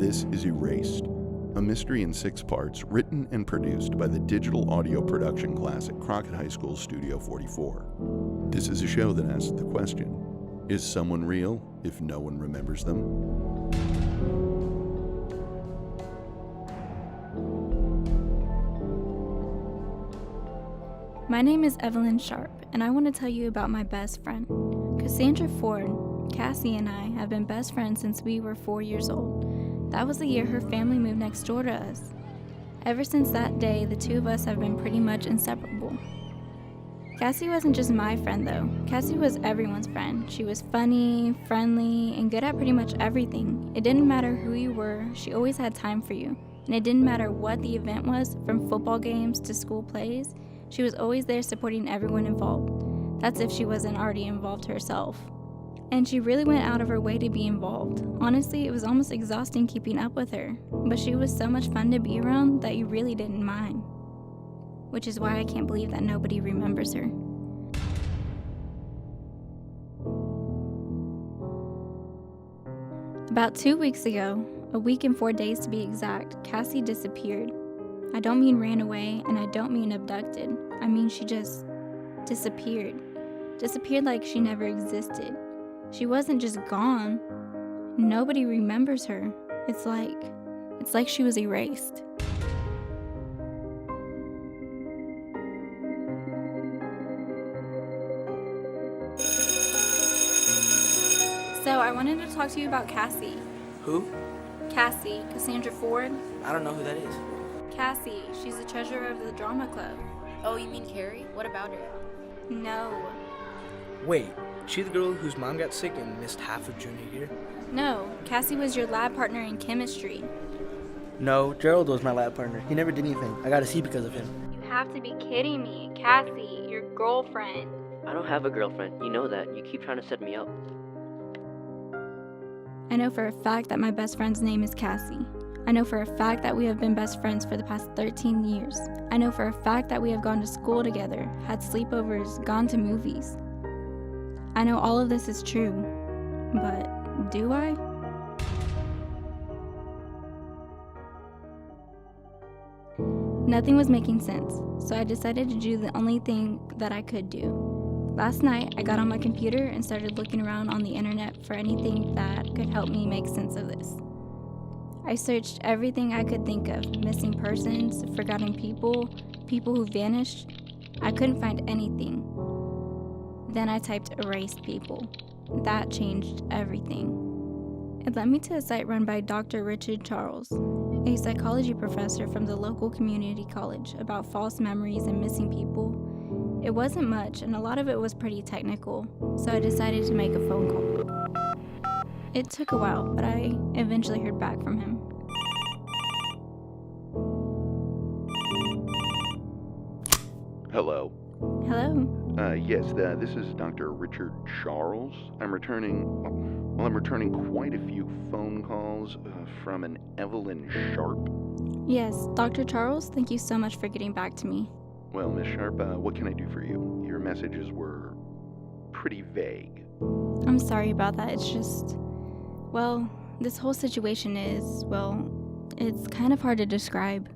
This is Erased, a mystery in 6 parts written and produced by the digital audio production class at Crockett High School Studio 44. This is a show that asks the question, is someone real if no one remembers them? My name is Evelyn Sharp, and I want to tell you about my best friend. Cassandra Ford, Cassie, and I have been best friends since we were 4 years old. That was the year her family moved next door to us. Ever since that day, the two of us have been pretty much inseparable. Cassie wasn't just my friend, though. Cassie was everyone's friend. She was funny, friendly, and good at pretty much everything. It didn't matter who you were, she always had time for you. And it didn't matter what the event was, from football games to school plays, she was always there supporting everyone involved. That's if she wasn't already involved herself. And she really went out of her way to be involved. Honestly, it was almost exhausting keeping up with her, but she was so much fun to be around that you really didn't mind. Which is why I can't believe that nobody remembers her. About 2 weeks ago, a week and 4 days to be exact, Cassie disappeared. I don't mean ran away, and I don't mean abducted. I mean she just disappeared. Disappeared like she never existed. She wasn't just gone. Nobody remembers her. It's like she was erased. So I wanted to talk to you about Cassie. Who? Cassie, Cassandra Ford. I don't know who that is. Cassie, she's the treasurer of the drama club. Oh, you mean Carrie? What about her? No. Wait, she the girl whose mom got sick and missed half of junior year? No, Cassie was your lab partner in chemistry. No, Gerald was my lab partner. He never did anything. I got a C because of him. You have to be kidding me. Cassie, your girlfriend. I don't have a girlfriend. You know that. You keep trying to set me up. I know for a fact that my best friend's name is Cassie. I know for a fact that we have been best friends for the past 13 years. I know for a fact that we have gone to school together, had sleepovers, gone to movies. I know all of this is true, but do I? Nothing was making sense, so I decided to do the only thing that I could do. Last night, I got on my computer and started looking around on the internet for anything that could help me make sense of this. I searched everything I could think of, missing persons, forgotten people, people who vanished. I couldn't find anything. Then I typed erased people. That changed everything. It led me to a site run by Dr. Richard Charles, a psychology professor from the local community college, about false memories and missing people. It wasn't much, and a lot of it was pretty technical, so I decided to make a phone call. It took a while, but I eventually heard back from him. Hello. Hello? Yes, this is Dr. Richard Charles. I'm returning quite a few phone calls from an Evelyn Sharp. Yes, Dr. Charles, thank you so much for getting back to me. Well, Miss Sharp, what can I do for you? Your messages were pretty vague. I'm sorry about that. It's just, well, this whole situation is, well, it's kind of hard to describe.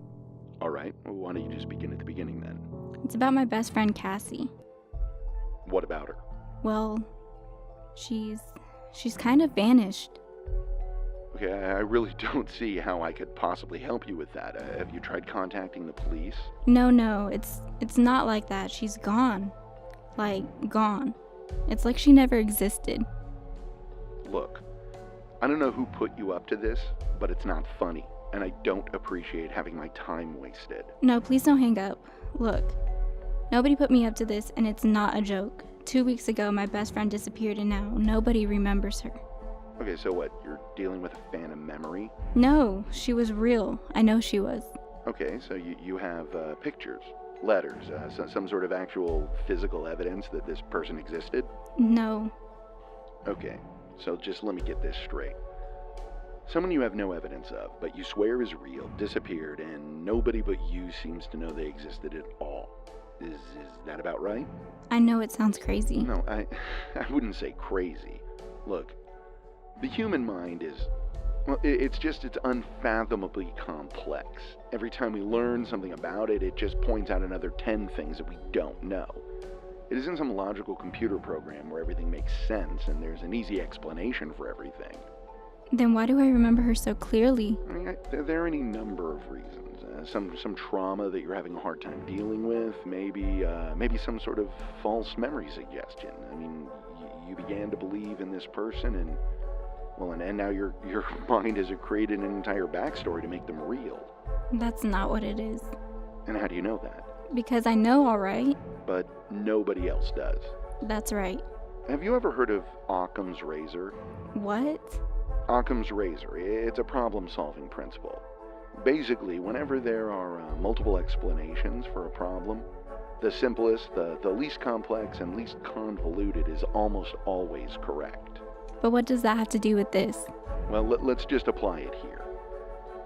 All right, well, why don't you just begin at the beginning then? It's about my best friend, Cassie. What about her? Well, she's kind of vanished. Okay, I really don't see how I could possibly help you with that. Have you tried contacting the police? No, it's not like that. She's gone. Like, gone. It's like she never existed. Look, I don't know who put you up to this, but it's not funny, and I don't appreciate having my time wasted. No, please don't hang up. Look, nobody put me up to this, and it's not a joke. 2 weeks ago, my best friend disappeared, and now nobody remembers her. Okay, so what, you're dealing with a phantom memory? No, she was real. I know she was. Okay, so you have pictures, letters, some sort of actual physical evidence that this person existed? No. Okay, so just let me get this straight. Someone you have no evidence of, but you swear is real, disappeared, and nobody but you seems to know they existed at all. Is that about right? I know it sounds crazy. No, I wouldn't say crazy. Look, the human mind is Well, it's unfathomably complex. Every time we learn something about it, it just points out another 10 things that we don't know. It isn't some logical computer program where everything makes sense and there's an easy explanation for everything. Then why do I remember her so clearly? I mean, there are any number of reasons. Some trauma that you're having a hard time dealing with, maybe some sort of false memory suggestion. I mean, you began to believe in this person and now your mind has created an entire backstory to make them real. That's not what it is. And how do you know that? Because I know, all right? But nobody else does. That's right. Have you ever heard of Occam's razor? What? Occam's razor. It's a problem-solving principle. Basically, whenever there are multiple explanations for a problem, the simplest, the least complex, and least convoluted is almost always correct. But what does that have to do with this? Well, let's just apply it here.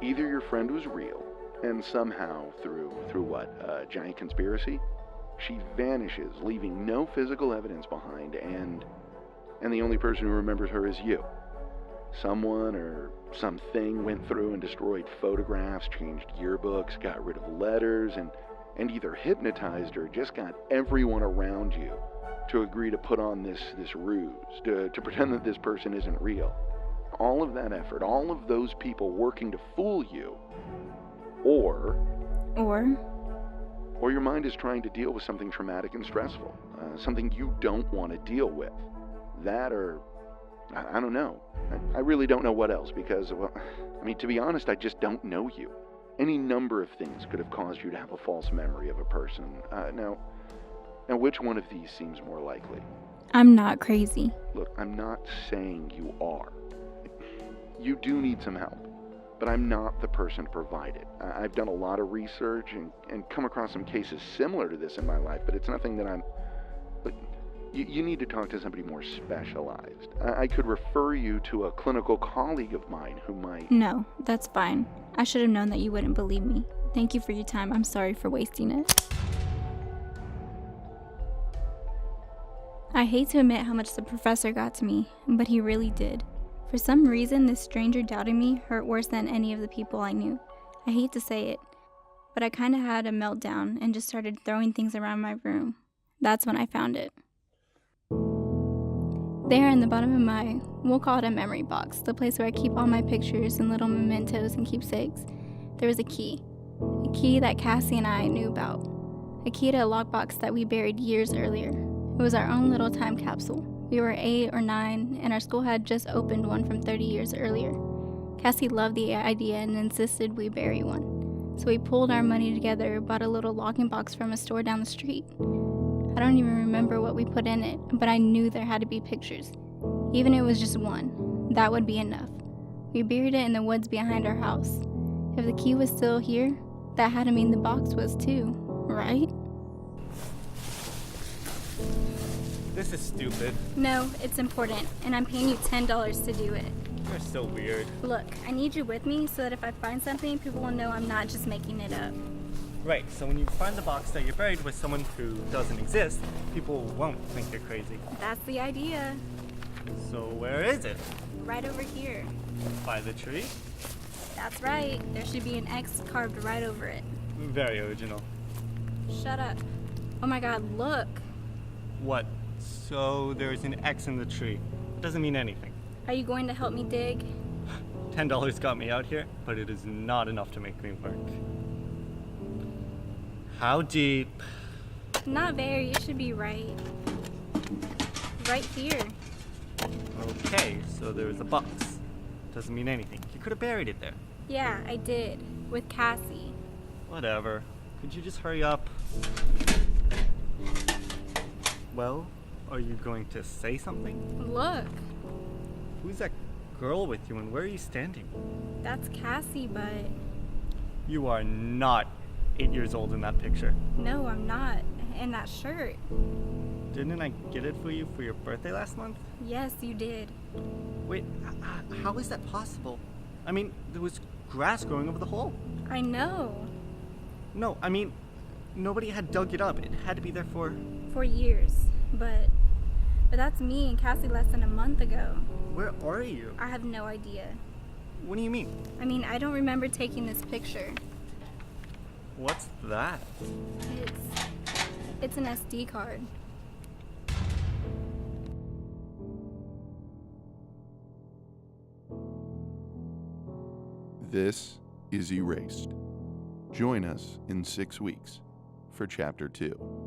Either your friend was real, and somehow, through what, a giant conspiracy, she vanishes, leaving no physical evidence behind, and the only person who remembers her is you. Someone or something went through and destroyed photographs, changed yearbooks, got rid of letters, and either hypnotized or just got everyone around you to agree to put on this ruse, to pretend that this person isn't real. All of that effort, all of those people working to fool you, or your mind is trying to deal with something traumatic and stressful, something you don't want to deal with. That or, I don't know. I really don't know what else because, well, I mean, to be honest, I just don't know you. Any number of things could have caused you to have a false memory of a person. Now, which one of these seems more likely? I'm not crazy. Look, I'm not saying you are. You do need some help, but I'm not the person to provide it. I've done a lot of research and come across some cases similar to this in my life, but it's nothing that I'm... But you need to talk to somebody more specialized. I could refer you to a clinical colleague of mine who might... No, that's fine. I should have known that you wouldn't believe me. Thank you for your time. I'm sorry for wasting it. I hate to admit how much the professor got to me, but he really did. For some reason, this stranger doubting me hurt worse than any of the people I knew. I hate to say it, but I kind of had a meltdown and just started throwing things around my room. That's when I found it. There in the bottom of my, we'll call it a memory box, the place where I keep all my pictures and little mementos and keepsakes, there was a key that Cassie and I knew about, a key to a lockbox that we buried years earlier. It was our own little time capsule. We were 8 or 9, and our school had just opened one from 30 years earlier. Cassie loved the idea and insisted we bury one. So we pulled our money together, bought a little locking box from a store down the street. I don't even remember what we put in it, but I knew there had to be pictures. Even if it was just one, that would be enough. We buried it in the woods behind our house. If the key was still here, that had to mean the box was too, right? This is stupid. No, it's important, and I'm paying you $10 to do it. You're so weird. Look, I need you with me so that if I find something, people will know I'm not just making it up. Right, so when you find the box that you're buried with someone who doesn't exist, people won't think you're crazy. That's the idea. So where is it? Right over here. By the tree? That's right. There should be an X carved right over it. Very original. Shut up. Oh my god, look. What? So there's an X in the tree. It doesn't mean anything. Are you going to help me dig? $10 got me out here, but it is not enough to make me work. How deep? Not very. It should be right here. Okay, so there's a box. Doesn't mean anything. You could have buried it there. Yeah, I did. With Cassie. Whatever. Could you just hurry up? Well, are you going to say something? Look. Who's that girl with you and where are you standing? That's Cassie, but... You are not 8 years old in that picture. No, I'm not. And that shirt. Didn't I get it for you for your birthday last month? Yes, you did. Wait, how is that possible? I mean, there was grass growing over the hole. I know. No, I mean, nobody had dug it up. It had to be there for years. But that's me and Cassie less than a month ago. Where are you? I have no idea. What do you mean? I mean, I don't remember taking this picture. What's that? It's an SD card. This is Erased. Join us in 6 weeks for Chapter 2.